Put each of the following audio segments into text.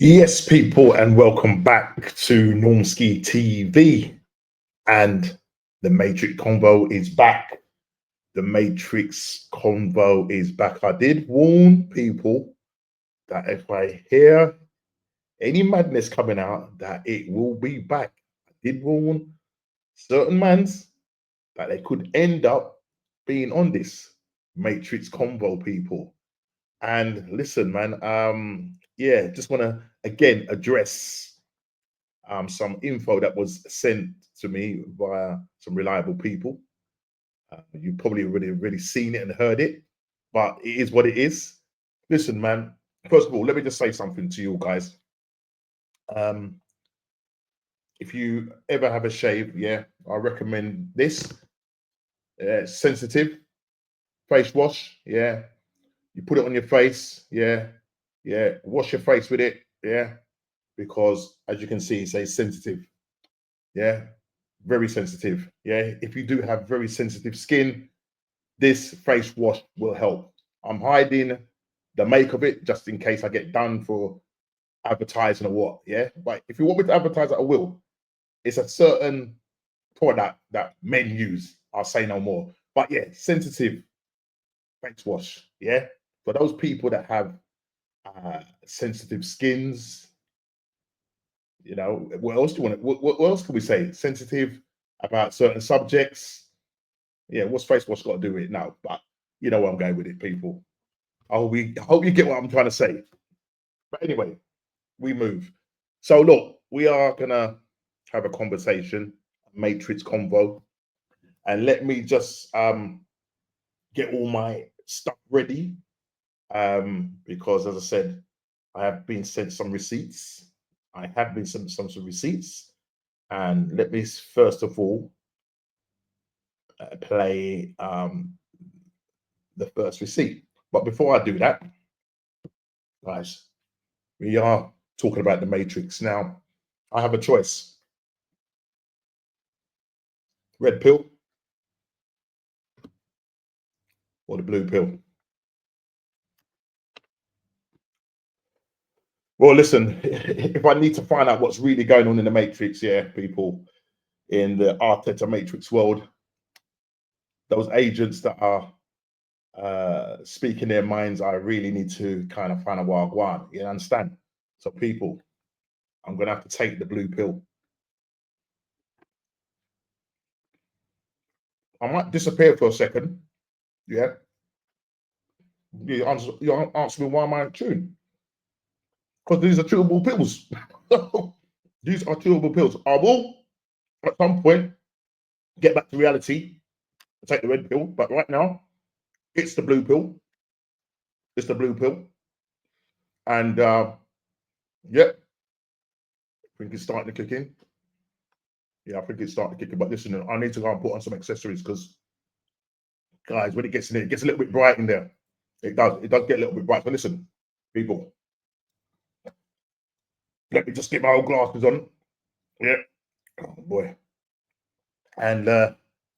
Yes, people, and welcome back to Normski TV. And the Matrix Convo is back. The Matrix Convo is back. I did warn people that if I hear any madness coming out, that it will be back. I did warn certain mans that they could end up being on this Matrix Convo, people. And listen, man, yeah, just want to again address some info that was sent to me via some reliable people. You probably already seen it and heard it, but it is what it is. Listen, man. First of all, let me just say something to you guys. Um, if you ever have a shave, yeah, I recommend this. Sensitive face wash, yeah. You put it on your face, yeah, yeah. Wash your face with it, yeah, because as you can see, it says sensitive, yeah, very sensitive. Yeah, if you do have very sensitive skin, this face wash will help. I'm hiding the make of it just in case I get done for advertising or what. Yeah, but if you want me to advertise it, I will. It's a certain product that men use. I'll say no more. But yeah, sensitive face wash. Yeah, for those people that have sensitive skins. You know, what else do you want? What else can we say? Sensitive about certain subjects. Yeah, what's face wash got to do with it now? But you know where I'm going with it, people. I hope you get what I'm trying to say. But anyway, we move. So look, we are gonna have a conversation, Matrix Convo, and let me just get all my stuff ready. Because as I said, I have been sent some receipts. I have been sent some receipts, and let me first of all play the first receipt. But before I do that, guys, we are talking about the Matrix. Now, I have a choice. Red pill or the blue pill? Well, listen, if I need to find out what's really going on in the Matrix, yeah, people, in the Arteta Matrix world, those agents that are speaking their minds, I really need to kind of find a wild one. You understand? So, people, I'm going to have to take the blue pill. I might disappear for a second. Yeah. You answer me why am I chewing? Because these are chewable pills. These are chewable pills. I will, at some point, get back to reality and take the red pill. But right now, it's the blue pill. It's the blue pill. And yeah, I think it's starting to kick in. Yeah, I think it's starting to kick in. But listen, I need to go and put on some accessories because, guys, when it gets in there, it gets a little bit bright in there. It does. It does get a little bit bright. But listen, people, let me just get my old glasses on. Yeah. Oh boy. And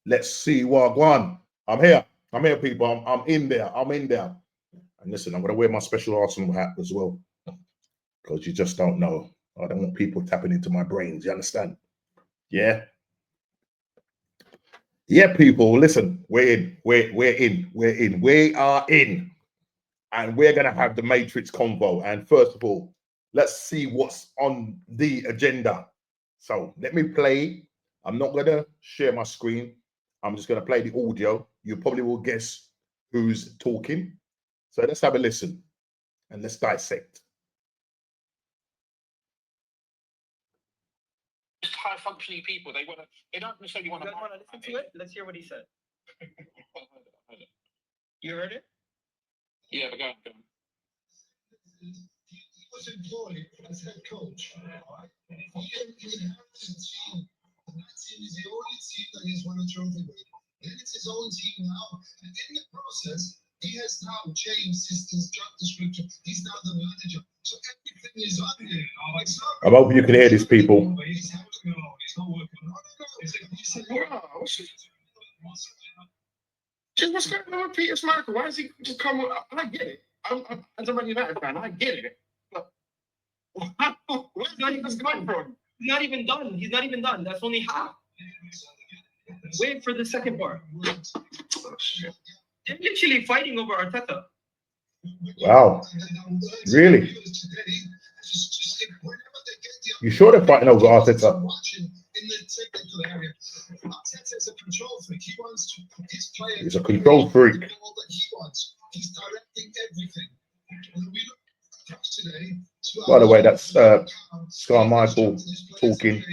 let's see what on. I'm here. I'm here, people. I'm in there. I'm in there. And listen, I'm gonna wear my special Arsenal hat as well. Because you just don't know. I don't want people tapping into my brains. You understand? Yeah. Yeah, people. Listen, we're in. We're in. We're in. We are in. And we're gonna have the Matrix Convo. And first of all, let's see what's on the agenda. So let me play. I'm not gonna share my screen. I'm just gonna play the audio. You probably will guess who's talking. So let's have a listen and let's dissect. High functioning people, they don't necessarily want to listen to it. Let's hear what he said. You heard it? Yeah, but go on. He was employed as head coach. He inherited a team, and that team is the only team that he's won a trophy with. Then it's his own team now, and in the process, he has now changed his job description. He's now the manager, so everything is on him. I'm hoping you can hear these people. He's not working. Just what's going on with Peter Schmeichel? Why does he just come on? I get it. I'm as a Man United fan, I get it. But Where's that coming from? He's not even done. He's not even done. That's only half. Wait for the second part. They're literally fighting over Arteta. Wow. Really? You sure they're fighting over Arteta? He's a control freak. He's directing everything. By the way, that's Sky Michael talking.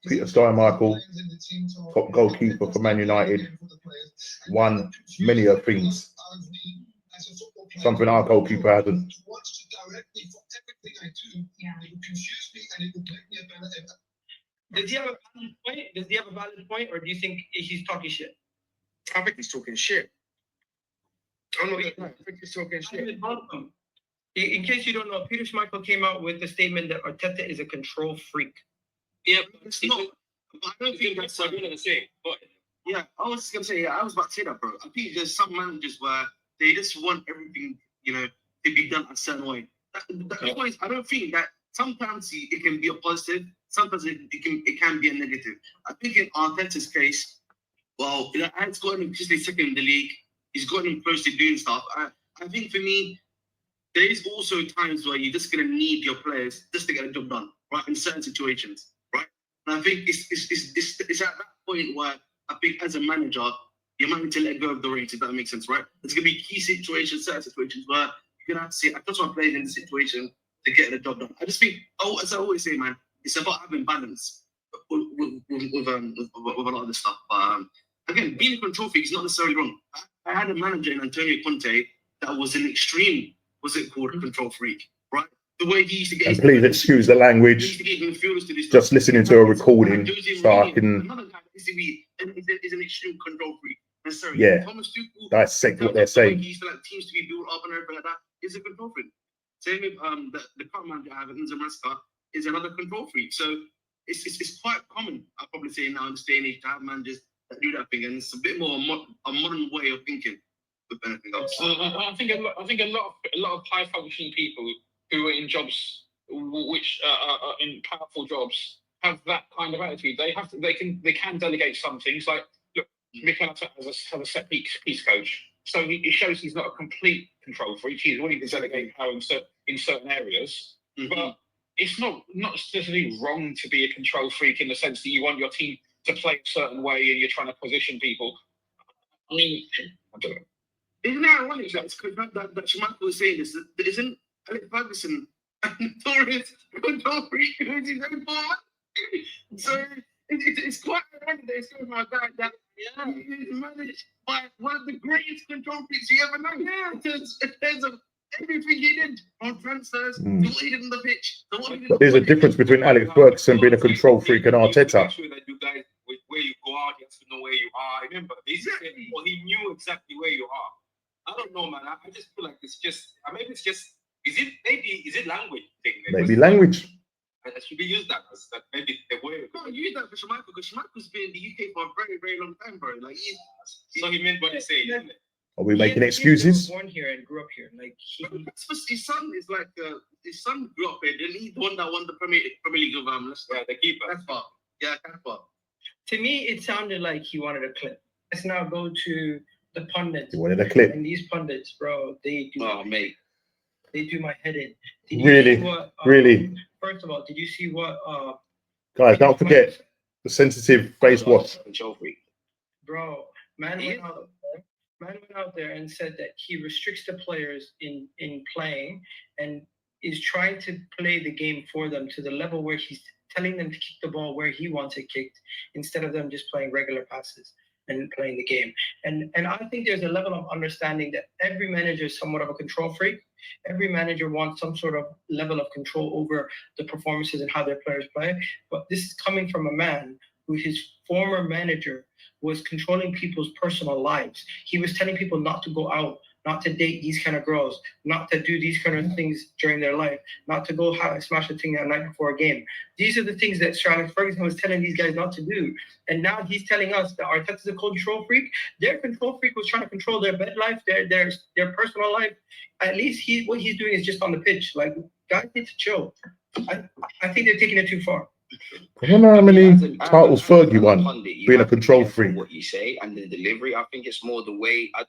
Peter Sky Michael, top goalkeeper for Man United, won many of things. Something our goalkeeper hasn't. Does he have a valid point? Does he have a valid point, or do you think he's talking shit? I think he's talking shit. I'm not gonna lie, I think he's talking shit. In case you don't know, Peter Schmeichel came out with the statement that Arteta is a control freak. Yeah, but it's not. I don't think that's what I'm gonna say. But yeah, I was gonna say. I was about to say that, bro. I think there's some managers where they just want everything, to be done a certain way. That's why I don't think that sometimes it can be a positive. Sometimes it can be a negative. I think in Arteta's case, well, it's gotten him just second in the league. He's gotten him close to doing stuff. I think for me, there is also times where you're just gonna need your players just to get a job done, right? In certain situations, right? And I think it's at that point where I think as a manager, you might need to let go of the reins, if that makes sense, right? There's gonna be key situations, certain situations where you're gonna have to say, I just want to play in the situation to get the job done. I just think, as I always say, man, it's about having balance with a lot of this stuff. But again, being a control freak is not necessarily wrong. I had a manager in Antonio Conte that was an extreme, control freak, right? The way he used to get. And please excuse the language. Just listening to a recording, so I can. Another guy that used to be is an extreme control freak. Necessarily. Yeah. Thomas Tuchel, Dissect what they're saying. He used to like teams to be built up and everything like that. Is a control freak. Same with the current manager I have, Enzo Maresca, is another control freak. So it's quite common, I'll probably say now in this day and age, to have managers that do that thing, and it's a bit more a modern way of thinking with anything else. I think a lot of high functioning people who are in jobs which are in powerful jobs have that kind of attitude. They can delegate some things. Like, look, Mikel Arteta has a set piece coach, so it shows he's not a complete control freak. He's willing to delegate power in certain areas, but it's not necessarily wrong to be a control freak in the sense that you want your team to play a certain way and you're trying to position people. I mean, I don't know. Isn't that ironic that Schmeichel was saying this? Isn't Alex Ferguson a notorious control freak who's his own boy? So it's quite ironic that it's talking about a guy that is managed by one of the greatest control freaks you ever know. Yeah, in terms of everything he did on transfers, to what he did on the pitch. But there's a difference between Alex Ferguson being a control freak and Arteta. Make sure that you guys, where you go out, he has to know where you are. Remember, he knew exactly where you are. I don't know, man. I just feel like it's just, maybe it's just, is it language thing? Maybe language. Should we use that as maybe the way? No, you use that for Schmeichel, because Schmeichel's been in the UK for a very, very long time, bro. Like, so he meant what he said, isn't it? Are we making excuses? He was born here and grew up here. Like his son is like his son grew up here. Then he's the one that won the Premier League of the keeper. That's far. Yeah, that's far. To me, it sounded like he wanted a clip. Let's now go to the pundits. You wanted a clip. And these pundits, bro, they do. Oh, mate. They do my head in. Really? First of all, did you see what? Guys, don't forget the sensitive face wash. Bro, man went out there and said that he restricts the players in playing and is trying to play the game for them to the level where he's telling them to kick the ball where he wants it kicked instead of them just playing regular passes and playing the game. And I think there's a level of understanding that every manager is somewhat of a control freak. Every manager wants some sort of level of control over the performances and how their players play. But this is coming from a man who his former manager was controlling people's personal lives. He was telling people not to go out, not to date these kind of girls, not to do these kind of things during their life, not to go smash a thing that night before a game. These are the things that Sir Alex Ferguson was telling these guys not to do. And now he's telling us that Arteta's a control freak. Their control freak was trying to control their bed life, their personal life. At least what he's doing is just on the pitch. Like, guys need to chill. I think they're taking it too far. I don't know how many titles Fergie as a won, pundit, you being a have to be control careful freak. what you say and the delivery. I think it's more the way. I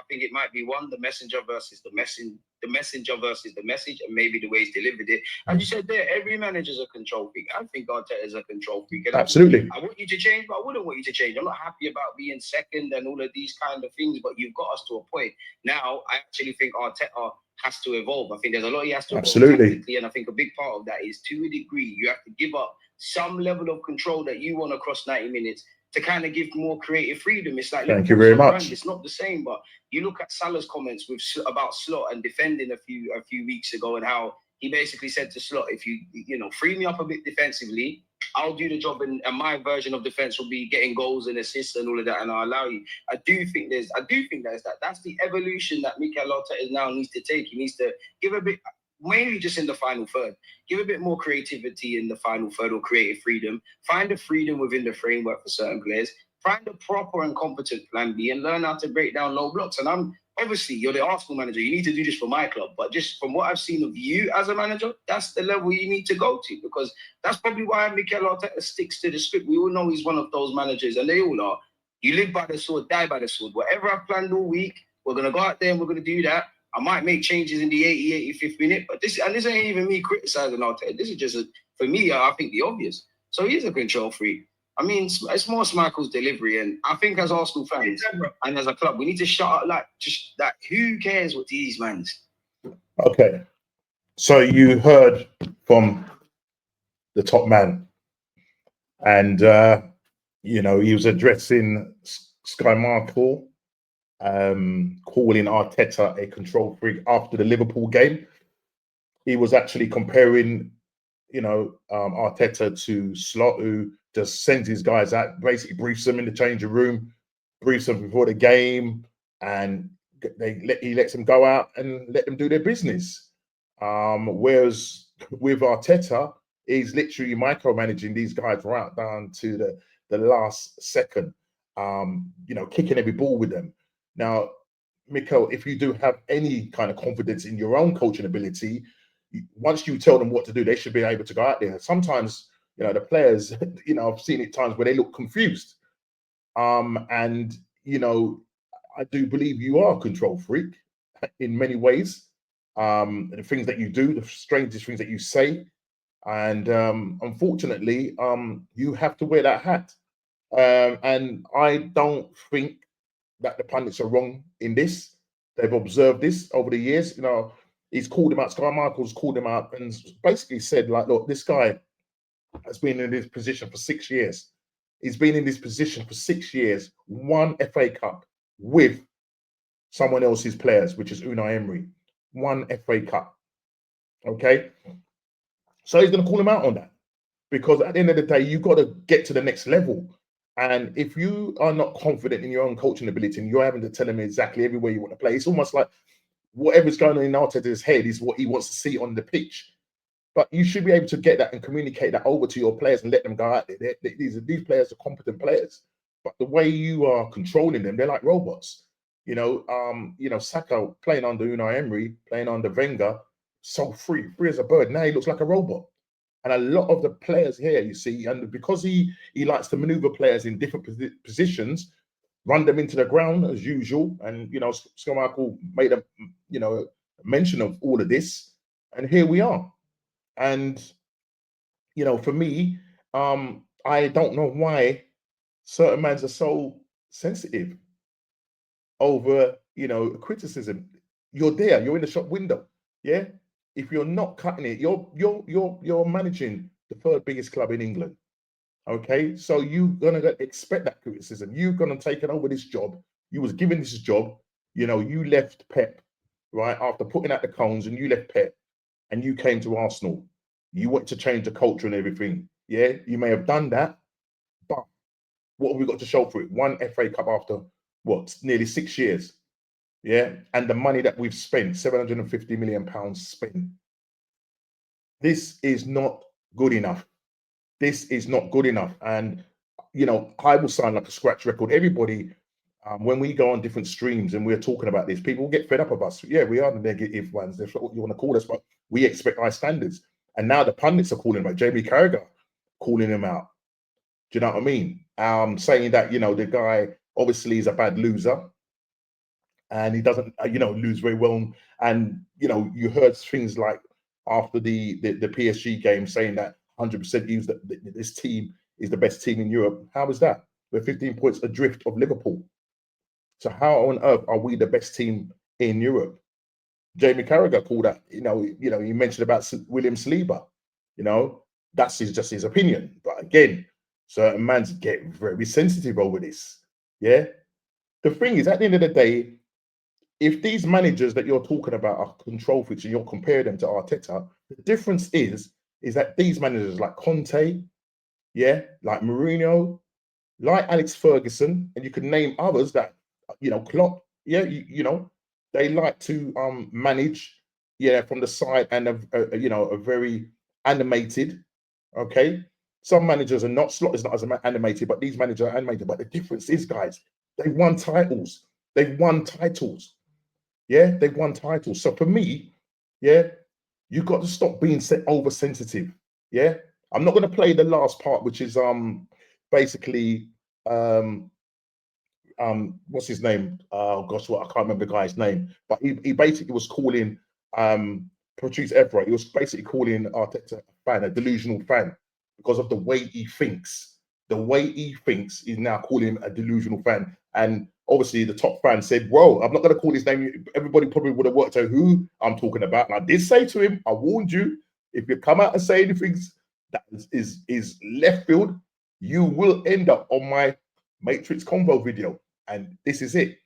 think it might be the messenger versus the messenger versus the message, and maybe the way he's delivered it. As you said there, every manager's a control freak. I think Arteta is a control freak. And Absolutely. I want you to change, but I wouldn't want you to change. I'm not happy about being second and all of these kind of things, but you've got us to a point. Now, I actually think Arteta has to evolve. I think there's a lot he has to Absolutely. evolve tactically, and I think a big part of that is, to a degree, you have to give up some level of control that you want across 90 minutes to kind of give more creative freedom. It's like, thank you very much. It's not the same, but you look at Salah's comments about Slot and defending a few weeks ago, and how he basically said to Slot, if you free me up a bit defensively, I'll do the job, and my version of defense will be getting goals and assists and all of that, and I'll allow you. I do think there's that. That's the evolution that Mikel Arteta now needs to take. He needs to give a bit, mainly just in the final third, give a bit more creativity in the final third, or creative freedom. Find a freedom within the framework for certain players. Find a proper and competent plan B, and learn how to break down low blocks. And obviously, you're the Arsenal manager. You need to do this for my club. But just from what I've seen of you as a manager, that's the level you need to go to, because that's probably why Mikel Arteta sticks to the script. We all know he's one of those managers, and they all are. You live by the sword, die by the sword. Whatever I've planned all week, we're going to go out there and we're going to do that. I might make changes in the 80, 85th minute, but this ain't even me criticizing Arteta. This is just, for me, I think the obvious. So he is a control freak. I mean, it's more Michael's delivery, and I think as Arsenal fans and as a club, we need to shut up. Who cares what these mans? Okay, so you heard from the top man, and he was addressing Sky Markle, calling Arteta a control freak after the Liverpool game. He was actually comparing, Arteta to Slot, who just sends his guys out, basically briefs them in the changing room, briefs them before the game, and he lets them go out and let them do their business. Whereas with Arteta, he's literally micromanaging these guys right down to the last second, kicking every ball with them. Now, Mikel, if you do have any kind of confidence in your own coaching ability, once you tell them what to do, they should be able to go out there. Sometimes, the players, I've seen it times where they look confused. And, I do believe you are a control freak in many ways. The things that you do, the strangest things that you say. And unfortunately, you have to wear that hat. And I don't think that the pundits are wrong in this. They've observed this over the years. He's called him out. Sky Michael's called him out and basically said, like, look, this guy has been in this position for 6 years. He's been in this position for 6 years, one FA Cup with someone else's players, which is Unai Emery. One FA Cup. Okay? So he's going to call him out on that, because at the end of the day, you've got to get to the next level. And if you are not confident in your own coaching ability and you're having to tell him exactly everywhere you want to play, it's almost like whatever's going on in Arteta's head is what he wants to see on the pitch. But you should be able to get that and communicate that over to your players and let them go out there. These players are competent players. But the way you are controlling them, they're like robots. Saka playing under Unai Emery, playing under Wenger, so free as a bird. Now he looks like a robot. And a lot of the players here, you see, and because he likes to maneuver players in different positions, run them into the ground as usual. And, Scott Michael made a mention of all of this. And here we are. And, for me, I don't know why certain mans are so sensitive over, criticism. You're there, you're in the shop window. Yeah. If you're not cutting it, you're managing the third biggest club in England. Okay, so you're gonna expect that criticism. You're gonna take it over this job. You was given this job. You left Pep, right, after putting out the cones, and you left Pep, and you came to Arsenal. You want to change the culture and everything. Yeah, you may have done that, but what have we got to show for it? One FA Cup after what, nearly 6 years. Yeah, and the money that we've spent, £750 million spent. This is not good enough. This is not good enough. And, I will sound like a scratch record. Everybody, when we go on different streams and we're talking about this, people get fed up of us. Yeah, we are the negative ones. That's what you want to call us, but we expect high standards. And now the pundits are calling him out. Jamie Carragher calling him out. Do you know what I mean? Saying that, you know, the guy obviously is a bad loser and he doesn't, you know, lose very well. And, you know, you heard things like after the PSG game saying that 100% use that this team is the best team in Europe. How is that? We're 15 points adrift of Liverpool. So how on earth are we the best team in Europe? Jamie Carragher called that, you know, he mentioned about William Saliba. You know, that's just his opinion. But again, certain men get very sensitive over this. Yeah. The thing is, at the end of the day, if these managers that you're talking about are control freaks and you're comparing them to Arteta, the difference is that these managers like Conte, yeah, like Mourinho, like Alex Ferguson, and you can name others that, you know, Klopp, yeah, you know, they like to manage, yeah, from the side and you know, a very animated. Okay, some managers are not. Slot is not as animated, but these managers are animated. But the difference is, guys, they won titles. They've won titles. Yeah, they've won titles. So for me, yeah, you've got to stop being oversensitive. Yeah, I'm not going to play the last part, which is basically what's his name? Oh gosh, what I can't remember the guy's name, but he basically was calling Patrice Evra. He was basically calling Arteta a fan, a delusional fan, because of the way he thinks. The way he thinks, he's now calling him a delusional fan. And obviously, the top fan said, "Whoa, I'm not going to call his name." Everybody probably would have worked out who I'm talking about. And I did say to him, "I warned you. If you come out and say anything that is left field, you will end up on my Matrix Convo video." And this is it.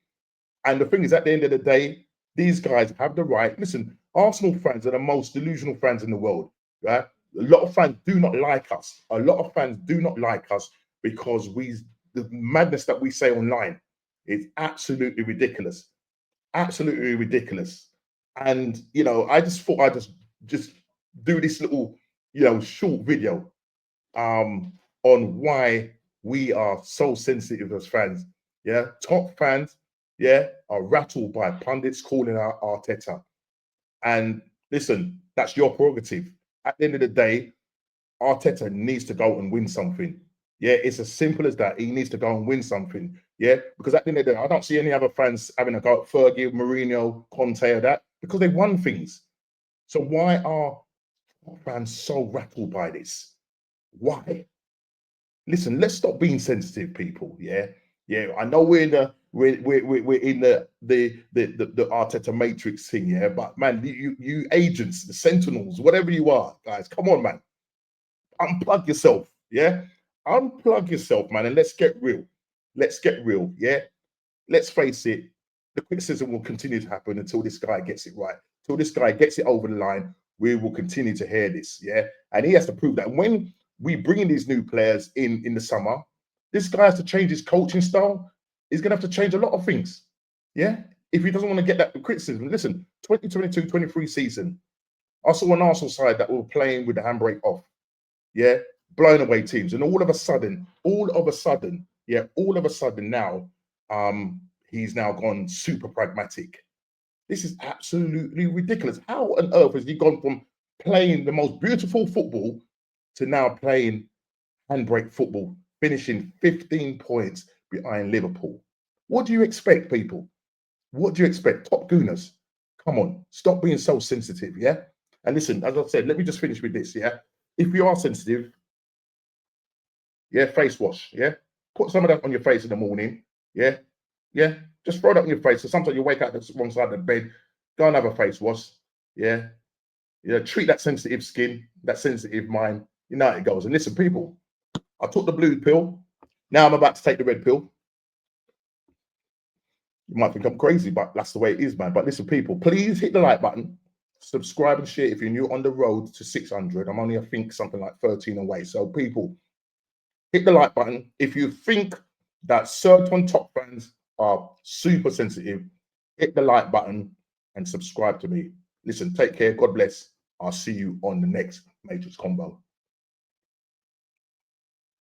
And the thing is, at the end of the day, these guys have the right. Listen, Arsenal fans are the most delusional fans in the world, right? A lot of fans do not like us. A lot of fans do not like us because the madness that we say online is absolutely ridiculous. Absolutely ridiculous. And, you know, I just thought I'd just do this little, you know, short video on why we are so sensitive as fans. Yeah, top fans, yeah, are rattled by pundits calling out Arteta. And listen, that's your prerogative. At the end of the day, Arteta needs to go and win something. Yeah, it's as simple as that. He needs to go and win something. Yeah, because at the end of the day, I don't see any other fans having a go at Fergie, Mourinho, Conte, or that, because they won things. So why are fans so rattled by this? Why? Listen, let's stop being sensitive, people. Yeah, yeah. I know we're in the Arteta Matrix thing, yeah. But man, you agents, the Sentinels, whatever you are, guys, come on, man. Unplug yourself, yeah. Unplug yourself, man, and let's get real. Let's get real, yeah. Let's face it. The criticism will continue to happen until this guy gets it right. Until this guy gets it over the line, we will continue to hear this, yeah. And he has to prove that when we bring in these new players in the summer, this guy has to change his coaching style. He's going to have to change a lot of things. Yeah. If he doesn't want to get that criticism, listen, 2022-23 season, I saw an Arsenal side that were playing with the handbrake off. Yeah. Blowing away teams. And all of a sudden now, he's now gone super pragmatic. This is absolutely ridiculous. How on earth has he gone from playing the most beautiful football to now playing handbrake football, finishing 15 points behind Liverpool? What do you expect, people? What do you expect? Top Gooners, come on, stop being so sensitive, yeah? And listen, as I said, let me just finish with this, yeah? If you are sensitive, yeah, face wash, yeah? Put some of that on your face in the morning, yeah? Yeah, just throw that on your face. So sometimes you wake up the wrong side of the bed, go and have a face wash, yeah? Yeah, treat that sensitive skin, that sensitive mind. You know how it goes. And listen, people, I took the blue pill. Now I'm about to take the red pill. You might think I'm crazy, but that's the way it is, man. But listen, people, please hit the like button, subscribe and share if you're new on the road to 600. I'm only, I think, something like 13 away. So, people, hit the like button. If you think that certain top fans are super sensitive, hit the like button and subscribe to me. Listen, take care. God bless. I'll see you on the next Matrix Convo.